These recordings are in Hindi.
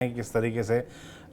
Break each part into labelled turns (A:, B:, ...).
A: किस तरीके से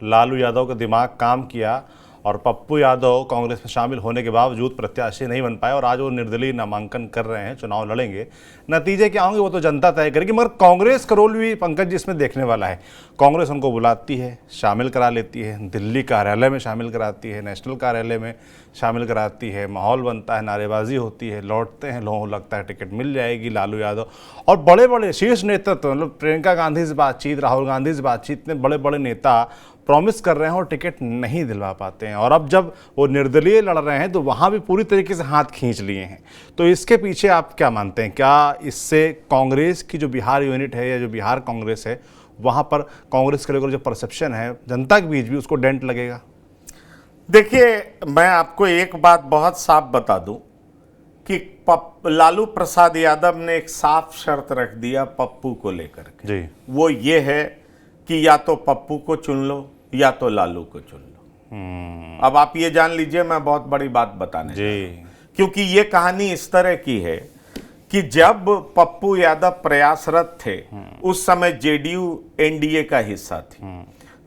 A: लालू यादव का दिमाग काम किया और पप्पू यादव कांग्रेस में शामिल होने के बावजूद प्रत्याशी नहीं बन पाए और आज वो निर्दलीय नामांकन कर रहे हैं, चुनाव लड़ेंगे। नतीजे क्या होंगे वो तो जनता तय करेगी, मगर कांग्रेस का रोल भी पंकज जी इसमें देखने वाला है। कांग्रेस उनको बुलाती है, शामिल करा लेती है, दिल्ली कार्यालय में शामिल कराती है, नेशनल कार्यालय में शामिल कराती है, माहौल बनता है, नारेबाजी होती है, लौटते हैं, लोगों को लगता है टिकट मिल जाएगी लालू यादव। और बड़े बड़े शीर्ष नेतृत्व, मतलब प्रियंका गांधी से बातचीत, राहुल गांधी से बातचीत, इतने बड़े बड़े नेता प्रॉमिस कर रहे हैं और टिकट नहीं दिलवा पाते हैं। और अब जब वो निर्दलीय लड़ रहे हैं तो वहाँ भी पूरी तरीके से हाथ खींच लिए हैं। तो इसके पीछे आप क्या मानते हैं, क्या इससे कांग्रेस की जो बिहार यूनिट है या जो बिहार कांग्रेस है वहाँ पर कांग्रेस के लेकर जो परसेप्शन है जनता के बीच भी उसको डेंट लगेगा?
B: देखिए, मैं आपको एक बात बहुत साफ बता दूं कि लालू प्रसाद यादव ने एक साफ शर्त रख दिया पप्पू को लेकर के
A: जी।
B: वो ये है कि या तो पप्पू को चुन लो या तो लालू को चुन लो। अब आप ये जान लीजिए, मैं बहुत बड़ी बात बताने जा रहा हूं, क्योंकि ये कहानी इस तरह की है कि जब पप्पू यादव प्रयासरत थे उस समय जेडीयू एनडीए का हिस्सा थी,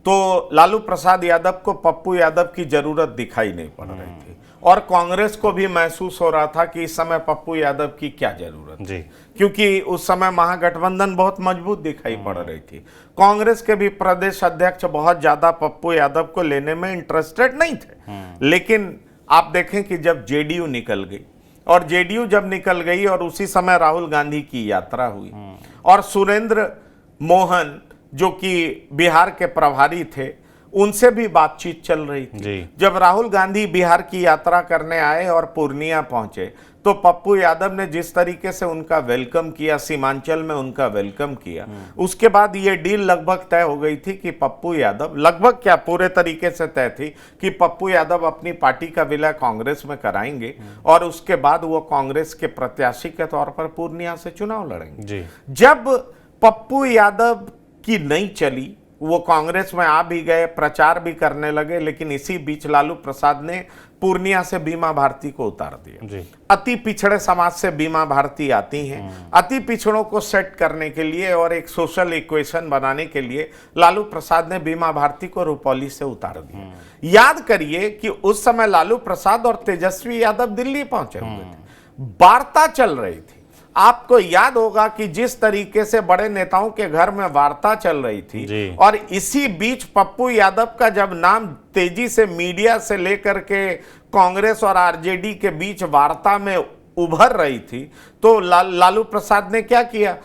B: तो लालू प्रसाद यादव को पप्पू यादव की जरूरत दिखाई नहीं पड़ रही थी और कांग्रेस को भी महसूस हो रहा था कि इस समय पप्पू यादव की क्या जरूरत
A: जी,
B: क्योंकि उस समय महागठबंधन बहुत मजबूत दिखाई पड़ रही थी। कांग्रेस के भी प्रदेश अध्यक्ष बहुत ज्यादा पप्पू यादव को लेने में इंटरेस्टेड नहीं थे। लेकिन आप देखें कि जब जेडीयू निकल गई और जेडीयू जब निकल गई और उसी समय राहुल गांधी की यात्रा हुई और सुरेंद्र मोहन जो कि बिहार के प्रभारी थे उनसे भी बातचीत चल रही थी। जब राहुल गांधी बिहार की यात्रा करने आए और पूर्णिया पहुंचे तो पप्पू यादव ने जिस तरीके से उनका वेलकम किया, सीमांचल में उनका वेलकम किया, उसके बाद ये डील लगभग तय हो गई थी कि पप्पू यादव, लगभग क्या पूरे तरीके से तय थी कि पप्पू यादव अपनी पार्टी का विलय कांग्रेस में कराएंगे और उसके बाद वो कांग्रेस के प्रत्याशी के तौर पर पूर्णिया से चुनाव लड़ेंगे। जब पप्पू यादव की नहीं चली, वो कांग्रेस में आ भी गए, प्रचार भी करने लगे, लेकिन इसी बीच लालू प्रसाद ने पूर्णिया से बीमा भारती को उतार दिया। अति पिछड़े समाज से बीमा भारती आती हैं। अति पिछड़ों को सेट करने के लिए और एक सोशल इक्वेशन बनाने के लिए लालू प्रसाद ने बीमा भारती को रुपौली से उतार दिया। याद करिए कि उस समय लालू प्रसाद और तेजस्वी यादव दिल्ली पहुंचे हुए थे, वार्ता चल रही थी। आपको याद होगा कि जिस तरीके से बड़े नेताओं के घर में वार्ता चल रही थी और इसी बीच पप्पू यादव का जब नाम तेजी से मीडिया से लेकर के कांग्रेस और आरजेडी के बीच वार्ता में उभर रही थी, तो लालू प्रसाद ने क्या किया,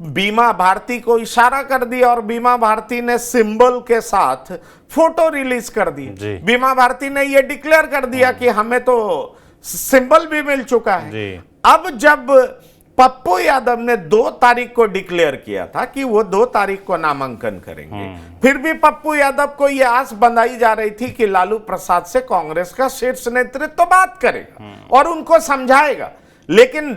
B: बीमा भारती को इशारा कर दिया और बीमा भारती ने सिंबल के साथ फोटो रिलीज कर दी। बीमा भारती ने यह डिक्लेयर कर दिया कि हमें तो सिंबल भी मिल चुका है। अब जब पप्पू यादव ने 2 तारीख को डिक्लेयर किया था कि वो 2 तारीख को नामांकन करेंगे, फिर भी पप्पू यादव को यह आस बंधाई जा रही थी कि लालू प्रसाद से कांग्रेस का शीर्ष नेतृत्व तो बात करेगा और उनको समझाएगा। लेकिन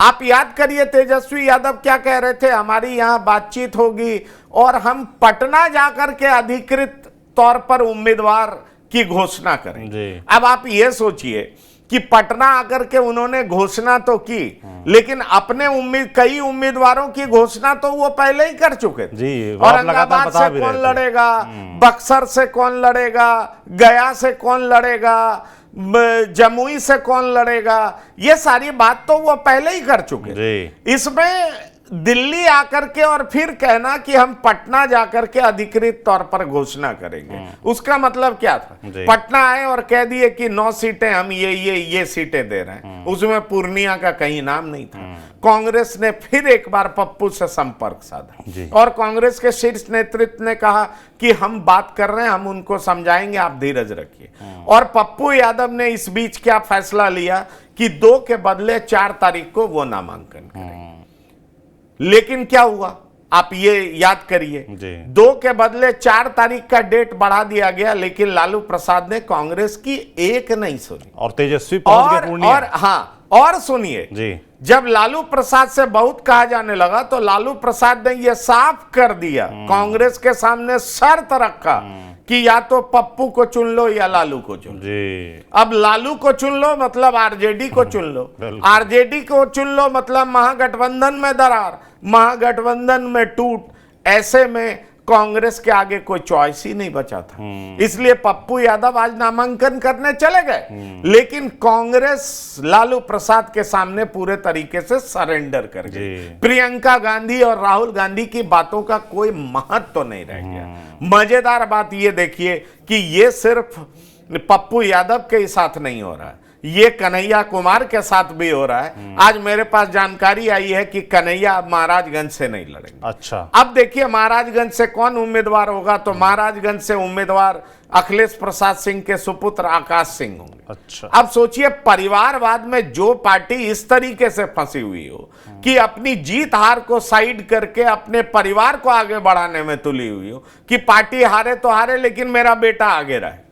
B: आप याद करिए तेजस्वी यादव क्या कह रहे थे, हमारी यहां बातचीत होगी और हम पटना जाकर के अधिकृत तौर पर उम्मीदवार की घोषणा करेंगे। अब आप ये सोचिए कि पटना आकर के उन्होंने घोषणा तो की, लेकिन अपने कई उम्मीदवारों की घोषणा तो वो पहले ही कर चुके थे। औरंगाबाद से कौन लड़ेगा, बक्सर से कौन लड़ेगा, गया से कौन लड़ेगा, जमुई से कौन लड़ेगा, ये सारी बात तो वो पहले ही कर चुके। इसमें दिल्ली आकर के और फिर कहना कि हम पटना जाकर के अधिकृत तौर पर घोषणा करेंगे, उसका मतलब क्या था? पटना आए और कह दिए कि 9 सीटें हम ये सीटें दे रहे हैं, उसमें पूर्णिया का कहीं नाम नहीं था। कांग्रेस ने फिर एक बार पप्पू से संपर्क साधा और कांग्रेस के शीर्ष नेतृत्व ने कहा कि हम बात कर रहे हैं, हम उनको समझाएंगे, आप धीरज रखिए। और पप्पू यादव ने इस बीच क्या फैसला लिया कि 2 के बदले 4 तारीख को वो नामांकन करेंगे। लेकिन क्या हुआ आप ये याद करिए, 2 के बदले 4 तारीख का डेट बढ़ा दिया गया, लेकिन लालू प्रसाद ने कांग्रेस की एक नहीं सुनी और
A: तेजस्वी पहुंच गए पूर्णिया।
B: और सुनिए, जब लालू प्रसाद से बहुत कहा जाने लगा तो लालू प्रसाद ने यह साफ कर दिया, कांग्रेस के सामने शर्त रखा कि या तो पप्पू को चुन लो या लालू को चुन लो। अब लालू को चुन लो मतलब आरजेडी को चुन लो, आरजेडी को चुन लो मतलब महागठबंधन में दरार, महागठबंधन में टूट। ऐसे में कांग्रेस के आगे कोई चॉइस ही नहीं बचा था। इसलिए पप्पू यादव आज नामांकन करने चले गए, लेकिन कांग्रेस लालू प्रसाद के सामने पूरे तरीके से सरेंडर कर गई। प्रियंका गांधी और राहुल गांधी की बातों का कोई महत्व तो नहीं रह गया। मजेदार बात ये देखिए कि ये सिर्फ पप्पू यादव के साथ नहीं हो रहा है, ये कन्हैया कुमार के साथ भी हो रहा है। आज मेरे पास जानकारी आई है कि कन्हैया महाराजगंज से नहीं लड़ेंगे।
A: अच्छा,
B: अब देखिए महाराजगंज से कौन उम्मीदवार होगा, तो महाराजगंज से उम्मीदवार अखिलेश प्रसाद सिंह के सुपुत्र आकाश सिंह होंगे।
A: अच्छा,
B: अब सोचिए, परिवारवाद में जो पार्टी इस तरीके से फंसी हुई हो कि अपनी जीत हार को साइड करके अपने परिवार को आगे बढ़ाने में तुली हुई हो कि पार्टी हारे तो हारे लेकिन मेरा बेटा आगे रहे,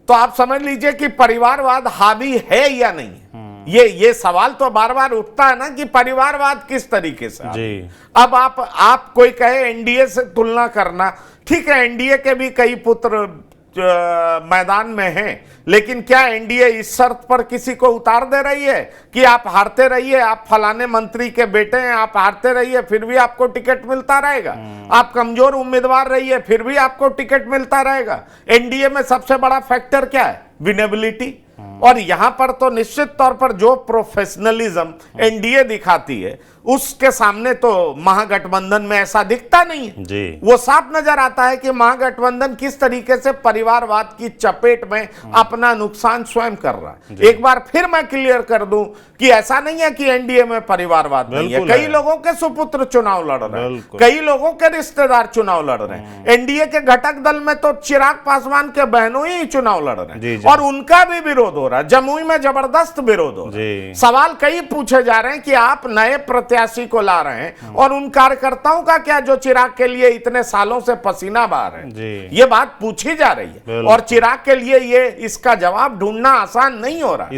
B: तो आप समझ लीजिए कि परिवारवाद हावी है या नहीं है। ये सवाल तो बार बार उठता है ना कि परिवारवाद किस तरीके से
A: जी।
B: अब आप कोई कहे एनडीए से तुलना करना, ठीक है, एनडीए के भी कई पुत्र मैदान में हैं, लेकिन क्या एनडीए इस शर्त पर किसी को उतार दे रही है कि आप हारते रहिए, आप फलाने मंत्री के बेटे हैं, आप हारते रहिए फिर भी आपको टिकट मिलता रहेगा, आप कमजोर उम्मीदवार रहिए फिर भी आपको टिकट मिलता रहेगा। एनडीए में सबसे बड़ा फैक्टर क्या है? विनेबिलिटी। और यहां पर तो निश्चित तौर पर जो प्रोफेशनलिज्म एनडीए दिखाती है उसके सामने तो महागठबंधन में ऐसा दिखता नहीं है
A: जी।
B: वो साफ नजर आता है कि महागठबंधन किस तरीके से परिवारवाद की चपेट में अपना नुकसान स्वयं कर रहा है। एक बार फिर मैं क्लियर कर दूं कि ऐसा नहीं है कि एनडीए में परिवारवाद नहीं है। कई लोगों के सुपुत्र चुनाव लड़ रहे हैं, कई लोगों के रिश्तेदार चुनाव लड़ रहे हैं। एनडीए के घटक दल में तो चिराग पासवान के बहनों ही चुनाव लड़ रहे हैं और उनका भी विरोध हो रहा है। जमुई में जबरदस्त विरोध हो रहा है। सवाल कई पूछे जा रहे हैं कि आप नए प्रत्याशी को ला रहे हैं और उन कार्यकर्ताओं का क्या जो चिराग के लिए इतने सालों से पसीना बहा रहे हैं। ये बात पूछी जा रही है और चिराग के लिए ये इसका जवाब ढूंढना आसान नहीं हो रहा है।